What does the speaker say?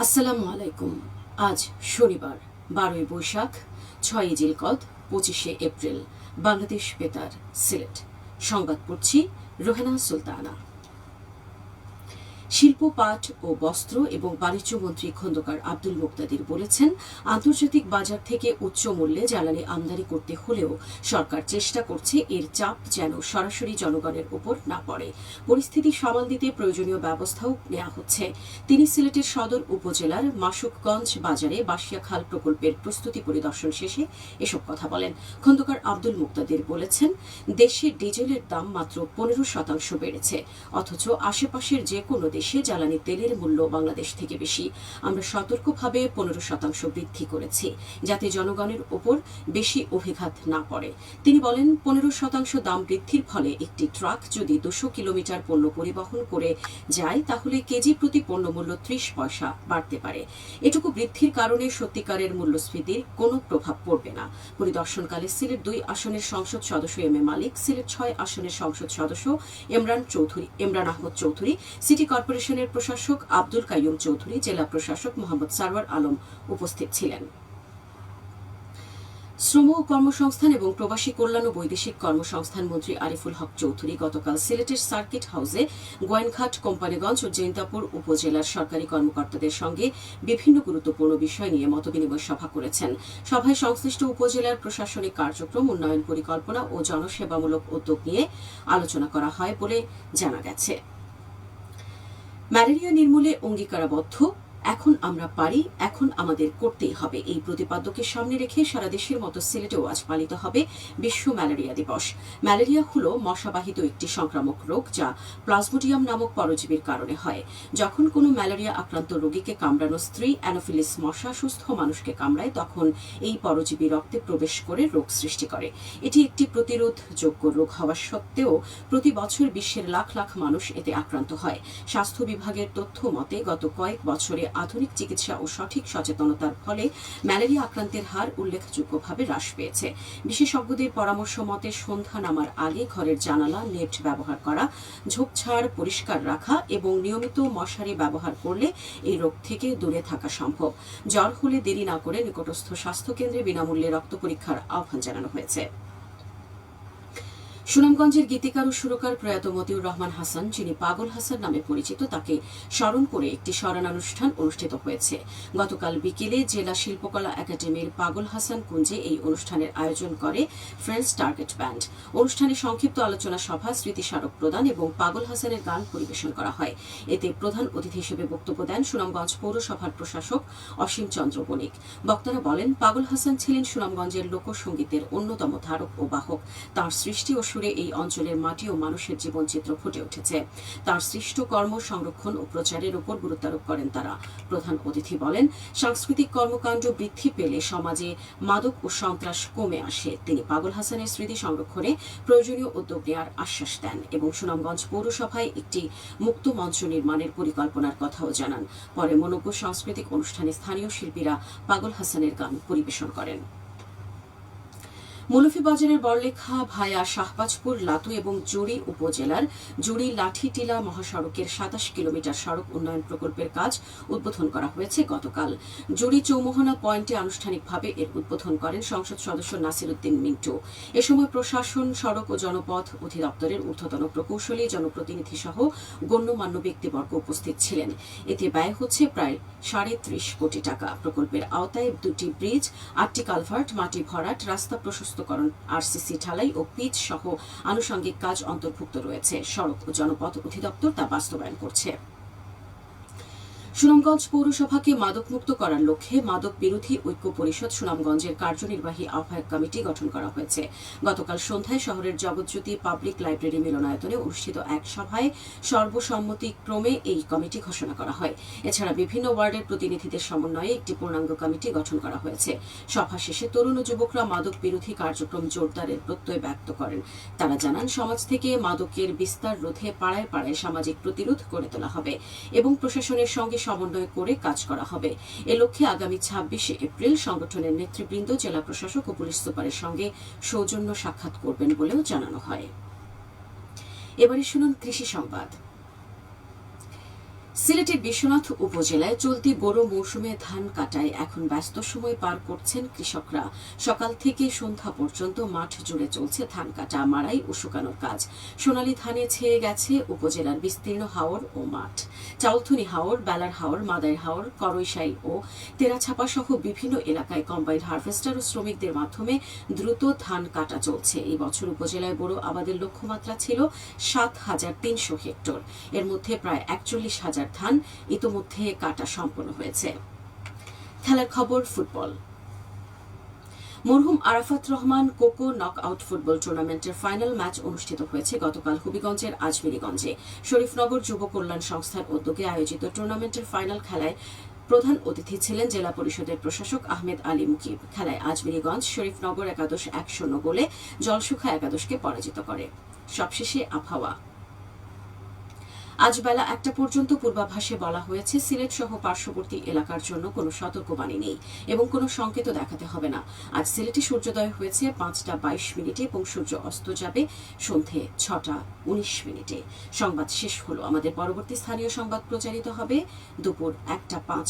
আসসালামু আলাইকুম। আজ শনিবার 12ই বৈশাখ, 6ই জিলকদ, 25শে এপ্রিল। বাংলাদেশ বেতার, সিলেট। সংবাদ পড়ছি রোহেনা সুলতানা। শিল্প, পাট ও বস্ত্র এবং বাণিজ্য মন্ত্রী খন্দকার আব্দুল মুকতাদির বলেছেন, আন্তর্জাতিক বাজার থেকে উচ্চ মূল্যে জ্বালানি আমদানি করতে হলেও সরকার চেষ্টা করছে এর চাপ যেন সরাসরি জনগণের উপর না পড়ে। পরিস্থিতি সামাল দিতে প্রয়োজনীয় ব্যবস্থাও নেওয়া হচ্ছে। তিনি সিলেটের সদর উপজেলার মাসুকগঞ্জ বাজারে বাসিয়া খাল প্রকল্পের প্রস্তুতি পরিদর্শন শেষে এসব কথা বলেন। খন্দকার আব্দুল মুকতাদির বলেছেন, দেশে ডিজেলের দাম মাত্র 15% বেড়েছে, অথচ আশেপাশের যে কোনো দেশে জ্বালানি তেলের মূল্য বাংলাদেশ থেকে বেশি। আমরা সতর্কভাবে 15% বৃদ্ধি করেছি, যাতে জনগণের ওপর বেশি অভিঘাত না পড়ে। তিনি বলেন, 15% দাম বৃদ্ধির ফলে একটি ট্রাক যদি 200 কিলোমিটার পণ্য পরিবহন করে যায়, তাহলে কেজি প্রতি পণ্যমূল্য 30 পয়সা বাড়তে পারে। এটুকু বৃদ্ধির কারণে সত্যিকারের মূল্যস্ফীতির কোনো প্রভাব পড়বে না। পরিদর্শনকালে সিলেট 2 আসনের সংসদ সদস্য এম এ মালিক, সিলেট 6 আসনের সংসদ সদস্য ইমরান আহমদ চৌধুরী, সিটি কর্পোরেশনের প্রশাসক আব্দুল কাইয়ুম চৌধুরী, জেলা প্রশাসক মোহাম্মদ সারওয়ার আলম উপস্থিত ছিলেন। শ্রম ও কর্মসংস্থান এবং প্রবাসী কল্যাণ ও বৈদেশিক কর্মসংস্থান মন্ত্রী আরিফুল হক চৌধুরী গতকাল সিলেটের সার্কিট হাউসে গোয়েনঘাট, কোম্পানীগঞ্জ ও জৈন্তাপুর উপজেলার সরকারি কর্মকর্তাদের সঙ্গে বিভিন্ন গুরুত্বপূর্ণ বিষয় নিয়ে মতবিনিময় সভা করেছেন। সভায় সংশ্লিষ্ট উপজেলার প্রশাসনিক কার্যক্রম, উন্নয়ন পরিকল্পনা ও জনসেবামূলক উদ্যোগ নিয়ে আলোচনা করা হয় বলে জানা গেছে। ম্যালেরিয়া নির্মূলে অঙ্গীকারাবদ্ধ, এখন আমরা পারি, এখন আমাদের করতেই হবে, এই প্রতিপাদ্যকে সামনে রেখে সারা দেশের মতো সিলেটেও আজ পালিত হবে বিশ্ব ম্যালেরিয়া দিবস। ম্যালেরিয়া হল মশাবাহিত একটি সংক্রামক রোগ, যা প্লাজমোডিয়াম নামক পরজীবীর কারণে হয়। যখন কোনো ম্যালেরিয়া আক্রান্ত রোগীকে কামড়ানো স্ত্রী অ্যানোফিলিস মশা সুস্থ মানুষকে কামড়ায়, তখন এই পরজীবী রক্তে প্রবেশ করে রোগ সৃষ্টি করে। এটি একটি প্রতিরোধযোগ্য রোগ হওয়া সত্ত্বেও প্রতি বছর বিশ্বের লাখ লাখ মানুষ এতে আক্রান্ত হয়। স্বাস্থ্য বিভাগের তথ্য মতে গত কয়েক বছরে আধুনিক চিকিৎসা ও সঠিক সচেতনতার ফলে ম্যালেরিয়া আক্রান্তের হার উল্লেখযোগ্যভাবে হ্রাস পেয়েছে। বিশেষজ্ঞদের পরামর্শ মতে সন্ধ্যা নামার আগে ঘরের জানালা, নেট ব্যবহার করা, ঝোপঝাড় পরিষ্কার রাখা এবং নিয়মিত মশারি ব্যবহার করলে এই রোগ থেকে দূরে থাকা সম্ভব। জ্বর হলে দেরি না করে নিকটস্থ স্বাস্থ্যকেন্দ্রে বিনামূল্যে রক্ত পরীক্ষার আহ্বান জানানো হয়েছে। সুনামগঞ্জের গীতিকার ও সুরকার প্রয়াত মতিউর রহমান হাসান, যিনি পাগল হাসান নামে পরিচিত, তাকে স্মরণ করে একটি স্মরণানুষ্ঠান অনুষ্ঠিত হয়েছে। গতকাল বিকেলে জেলা শিল্পকলা একাডেমির পাগল হাসান কুঞ্জে এই অনুষ্ঠানের আয়োজন করে ফ্রেন্ডস টার্গেট ব্যান্ড। অনুষ্ঠানে সংক্ষিপ্ত আলোচনা সভা, স্মৃতিস্মারক প্রদান এবং পাগল হাসানের গান পরিবেশন করা হয়। এতে প্রধান অতিথি হিসেবে বক্তব্য দেন সুনামগঞ্জ পৌরসভার প্রশাসক অসীম চন্দ্র বণিক। বক্তারা বলেন, পাগল হাসান ছিলেন সুনামগঞ্জের লোকসঙ্গীতের অন্যতম ধারক ও বাহক। তাঁর সৃষ্টি ও এই অঞ্চলের মাটি ও মানুষের জীবনচিত্র ফুটে উঠেছে। তার সৃষ্ট কর্ম সংরক্ষণ ও প্রচারের উপর গুরুত্ব আরোপ করেন তারা। প্রধান অতিথি বলেন, সাংস্কৃতিক কর্মকাণ্ড বৃদ্ধি পেলে সমাজে মাদক ও সন্ত্রাস কমে আসে। তিনি পাগল হাসানের স্মৃতি সংরক্ষণে প্রয়োজনীয় উদ্যোগ নেওয়ার আশ্বাস দেন এবং সুনামগঞ্জ পৌরসভায় একটি মুক্ত মঞ্চ নির্মাণের পরিকল্পনার কথাও জানান। পরে মনোজ্ঞ সাংস্কৃতিক অনুষ্ঠানে স্থানীয় শিল্পীরা পাগল হাসানের গান পরিবেশন করেন। মৌলভীবাজারের বড়লেখা ভায়া শাহবাজপুর, লাতু এবং জুড়ি উপজেলার জুড়ি লাঠিটিলা মহাসড়কের 27 কিলোমিটার সড়ক উন্নয়ন প্রকল্পের কাজ উদ্বোধন করা হয়েছে গতকাল। জুড়ি চৌমোহনা পয়েন্টে আনুষ্ঠানিকভাবে এর উদ্বোধন করেন সংসদ সদস্য নাসির উদ্দিন মিন্টু। এ সময় প্রশাসন, সড়ক ও জনপথ অধিদপ্তরের ঊর্ধ্বতন প্রকৌশলী, জনপ্রতিনিধি সহ গণ্যমান্য ব্যক্তিবর্গ উপস্থিত ছিলেন। এতে ব্যয় হচ্ছে প্রায় 30.5 কোটি টাকা। প্রকল্পের আওতায় 2টি ব্রিজ, 8টি কালভার্ট, মাটি ভরাট, রাস্তা প্রশস্ত, আরসিসি ঢালাই ও পিচ সহ আনুষঙ্গিক কাজ অন্তর্ভুক্ত রয়েছে। সড়ক ও জনপথ অধিদপ্তর তা বাস্তবায়ন করছে। সুনামগঞ্জ পৌরসভাকে মাদকমুক্ত করার লক্ষ্যে মাদক বিরোধী ঐক্য পরিষদ সুনামগঞ্জের কার্যনির্বাহী আহ্বায়ক কমিটি গঠন করা হয়েছে। গতকাল সন্ধ্যায় শহরের জগৎজ্যোতি পাবলিক লাইব্রেরি মিলনায়তনে অনুষ্ঠিত এক সভায় সর্বসম্মতিক্রমে এই কমিটি ঘোষণা করা হয়। এছাড়া বিভিন্ন ওয়ার্ডের প্রতিনিধিদের সমন্বয়ে একটি পূর্ণাঙ্গ কমিটি গঠন করা হয়েছে। সভা শেষে তরুণ ও যুবকরা মাদক বিরোধী কার্যক্রম জোরদারের প্রত্যয় ব্যক্ত করেন। তারা জানান, সমাজ থেকে মাদকের বিস্তার রোধে পাড়ায় পাড়ায় সামাজিক প্রতিরোধ গড়ে তোলা হবে এবং প্রশাসনের সঙ্গে সমন্বয় করে কাজ করা হবে। এ লক্ষ্যে আগামী 26শে এপ্রিল সংগঠনের নেতৃবৃন্দ জেলা প্রশাসক ও পুলিশ সুপারের সঙ্গে সৌজন্য সাক্ষাৎ করবেন বলেও জানানো হয়। এবারে শুনুন কৃষি সংবাদ। সিলেটের বিশ্বনাথ উপজেলায় চলতি বোরো মৌসুমে ধান কাটায় এখন ব্যস্ত সময় পার করছেন কৃষকরা। সকাল থেকে সন্ধ্যা পর্যন্ত মাঠ জুড়ে চলছে ধান কাটা, মাড়াই ও শুকানোর কাজ। সোনালী ধানে ছেয়ে গেছে উপজেলার বিস্তীর্ণ হাওর ও মাঠ। চাউলথুনি হাওর, বেলার হাওর, মাদাইর হাওর, করইশাই ও তেরাছাপা সহ বিভিন্ন এলাকায় কম্বাইন্ড হারভেস্টার ও শ্রমিকদের মাধ্যমে দ্রুত ধান কাটা চলছে। এই বছর উপজেলায় বোরো আবাদের লক্ষ্যমাত্রা ছিল ৭,৩০০ হেক্টর। এর মধ্যে প্রায় ৪১,০০০ ধান ইতোমধ্যে কাটা সম্পন্ন হয়েছে। খেলার খবর, ফুটবল। মরহুম Arafat Rahman cocoa knock out football টুর্নামেন্টের ফাইনাল ম্যাচ অনুষ্ঠিত হয়েছে গতকাল হবিগঞ্জের আজমিরীগঞ্জে। শরীফনগর যুব কল্যাণ সংস্থার উদ্যোগে আয়োজিত টুর্নামেন্টের ফাইনাল খেলায় প্রধান অতিথি ছিলেন জেলা পরিষদের প্রশাসক আহমেদ আলী মুকিব। খেলায় আজমিরীগঞ্জ শরীফনগর একাদশ ১-০ গোলে জলসুখা একাদশকে পরাজিত করে। সবশেষে আবহাওয়া। আজ বেলা ১টা পর্যন্ত পূর্বাভাসে বলা হয়েছে সিলেট সহ পার্শ্ববর্তী এলাকার জন্য কোনো সতর্কবাণী নেই এবং কোনো সংকেত দেখাতে হবে না। আজ সিলেটে সূর্যোদয় হয়েছে ৫টা ২২ এবং সূর্য অস্ত যাবে সন্ধে ৬টা ১৯। সংবাদ শেষ হলো। আমাদের পরবর্তী স্থানীয় সংবাদ প্রচারিত হবে দুপুর ১টা ৫।